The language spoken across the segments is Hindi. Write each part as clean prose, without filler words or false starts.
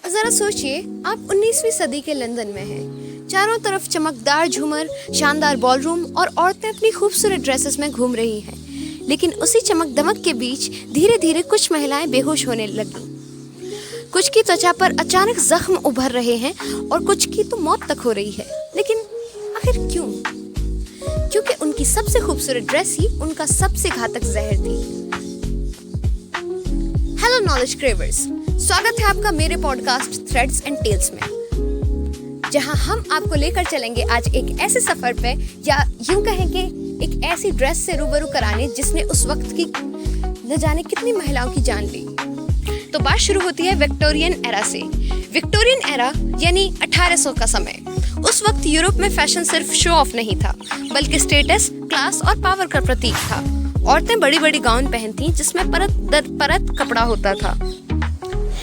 जरा सोचिए, आप 19वीं सदी के लंदन में हैं। चारों तरफ चमकदार झूमर, शानदार बॉलरूम और औरतें अपनी खूबसूरत ड्रेसेस में घूम रही हैं। लेकिन उसी चमक दमक के बीच धीरे धीरे कुछ महिलाएं बेहोश होने लगीं। कुछ की त्वचा पर अचानक जख्म उभर रहे हैं और कुछ की तो मौत तक हो रही है। लेकिन आखिर क्यों? क्योंकि उनकी सबसे खूबसूरत ड्रेस ही उनका सबसे घातक जहर थी। हेलो नॉलेज क्रेवर्स, स्वागत है आपका मेरे पॉडकास्ट थ्रेड्स एंड टेल्स में, जहां हम आपको लेकर चलेंगे आज एक ऐसे सफर पे, या यूं कहेंगे एक ऐसी ड्रेस से रूबरू कराने जिसने उस वक्त की न जाने कितनी महिलाओं की जान ली। तो बात शुरू होती है विक्टोरियन एरा से। विक्टोरियन एरा यानी 1800 का समय। उस वक्त यूरोप में फैशन सिर्फ शो ऑफ नहीं था, बल्कि स्टेटस, क्लास और पावर का प्रतीक था। औरतें बड़ी बड़ी गाउन पहनती जिसमें परत दर परत कपड़ा होता था।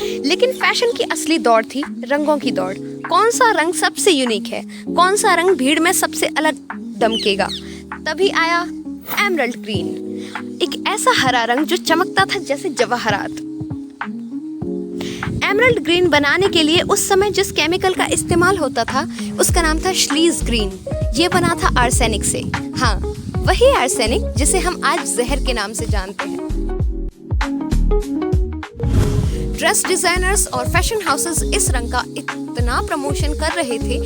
लेकिन फैशन की असली दौड़ थी रंगों की दौड़। कौन सा रंग सबसे यूनिक है, कौन सा रंग भीड़ में सबसे अलग दमकेगा। तभी आया एमरल्ड ग्रीन, एक ऐसा हरा रंग जो चमकता था जैसे जवाहरात। एमरल्ड ग्रीन बनाने के लिए उस समय जिस केमिकल का इस्तेमाल होता था उसका नाम था श्लीज ग्रीन। ये बना था आर्सेनिक से। हाँ, वही आर्सेनिक जिसे हम आज जहर के नाम से जानते हैं। ड्रेस डिजाइनर्स और फैशन हाउसेस इस रंग का इतना प्रमोशन कर रहे थे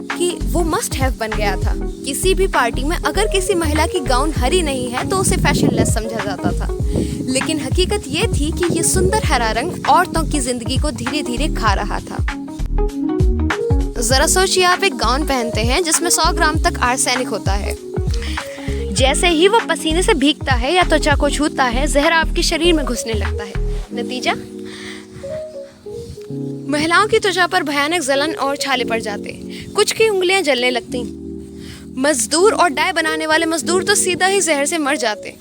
कि वो मस्ट हैव बन गया था। किसी भी पार्टी में अगर किसी महिला की गाउन हरी नहीं है तो उसे फैशनलेस समझा जाता था। लेकिन हकीकत ये थी कि ये सुंदर हरा रंग औरतों की जिंदगी को धीरे धीरे खा रहा था। जरा सोचिए, आप एक गाउन पहनते हैं जिसमें 100 ग्राम तक आर्सेनिक होता है। जैसे ही वो पसीने से भीगता है या त्वचा को छूता है, जहर आपके शरीर में घुसने लगता है। नतीजा, महिलाओं की त्वचा पर भयानक जलन और छाले पड़ जाते। कुछ की उंगलियां जलने लगती। मजदूर और डाई बनाने वाले मजदूर तो सीधा ही जहर से मर जाते।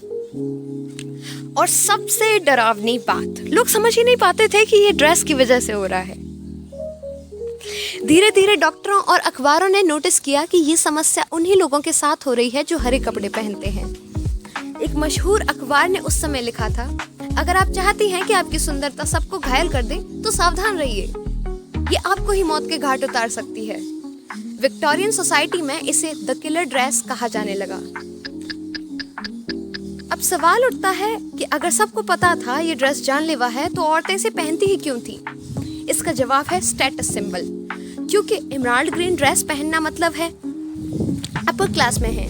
और सबसे डरावनी बात, लोग समझ ही नहीं पाते थे कि ये ड्रेस की वजह से हो रहा है। धीरे धीरे डॉक्टरों और अखबारों ने नोटिस किया कि ये समस्या उन्हीं लोगों के साथ हो रही है जो हरे कपड़े पहनते हैं। एक मशहूर अखबार ने उस समय लिखा था, अगर आप चाहती हैं कि आपकी सुंदरता सबको घायल कर दे तो सावधान रहिए, ये आपको ही मौत के घाट उतार सकती है। विक्टोरियन सोसाइटी में इसे द किलर ड्रेस कहा जाने लगा। अब सवाल उठता है कि अगर सबको पता था ये ड्रेस जानलेवा है तो औरतें इसे पहनती ही क्यों थी? इसका जवाब है स्टेटस सिंबल। क्योंकि एमराल्ड ग्रीन ड्रेस पहनना मतलब है अपर क्लास में है।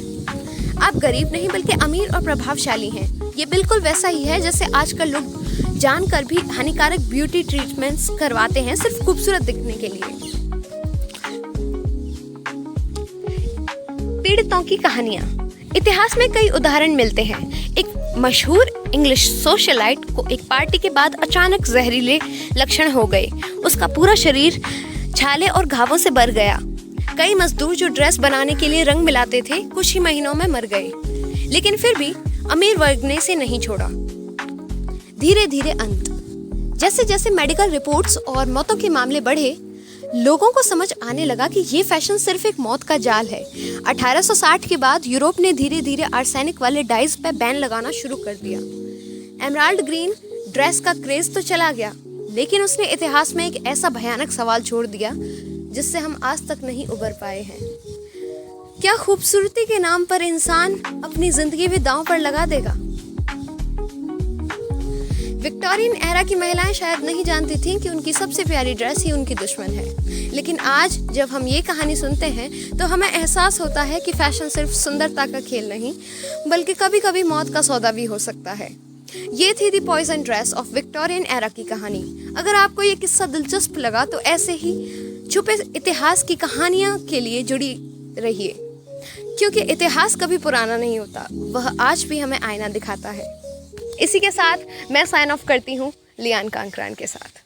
आप गरीब नहीं बल्कि अमीर और प्रभावशाली हैं। ये बिल्कुल वैसा ही है जैसे आजकल लोग जानकर भी हानिकारक ब्यूटी ट्रीटमेंट्स करवाते हैं सिर्फ खूबसूरत दिखने के लिए। पीड़ितों की कहानियां। इतिहास में कई उदाहरण मिलते हैं। एक मशहूर इंग्लिश सोशलाइट को एक पार्टी के बाद अचानक जहरीले लक्षण हो गए। उसका पूरा शरीर छाले और घावों से भर गया। कई मजदूर जो ड्रेस बनाने के लिए रंग मिलाते थे कुछ ही महीनों में मर गए। लेकिन फिर भी अमीर वर्ग ने इसे नहीं छोड़ा। धीरे धीरे अंत। जैसे जैसे मेडिकल रिपोर्ट्स और मौतों के मामले बढ़े, लोगों को समझ आने लगा कि ये फैशन सिर्फ एक मौत का जाल है। 1860 के बाद यूरोप ने धीरे धीरे आर्सेनिक वाले डाइज पे बैन लगाना शुरू कर दिया। एमराल्ड ग्रीन ड्रेस का क्रेज तो चला गया, लेकिन उसने इतिहास में एक ऐसा भयानक सवाल छोड़ दिया जिससे हम आज तक नहीं उबर पाए हैं। क्या खूबसूरती के नाम पर इंसान अपनी जिंदगी भी दांव पर लगा देगा? विक्टोरियन एरा की महिलाएं शायद नहीं जानती थीं कि उनकी सबसे प्यारी ड्रेस ही उनकी दुश्मन है। लेकिन आज जब हम ये कहानी सुनते हैं तो हमें एहसास होता है कि फैशन सिर्फ सुंदरता का खेल नहीं, बल्कि कभी कभी मौत का सौदा भी हो सकता है। ये थी the poison dress of Victorian era की कहानी। अगर आपको ये किस्सा दिलचस्प लगा तो ऐसे ही छुपे इतिहास की कहानियां के लिए जुड़ी रहिए, क्योंकि इतिहास कभी पुराना नहीं होता, वह आज भी हमें आईना दिखाता है। इसी के साथ मैं साइन ऑफ करती हूँ लियान कांकरान के साथ।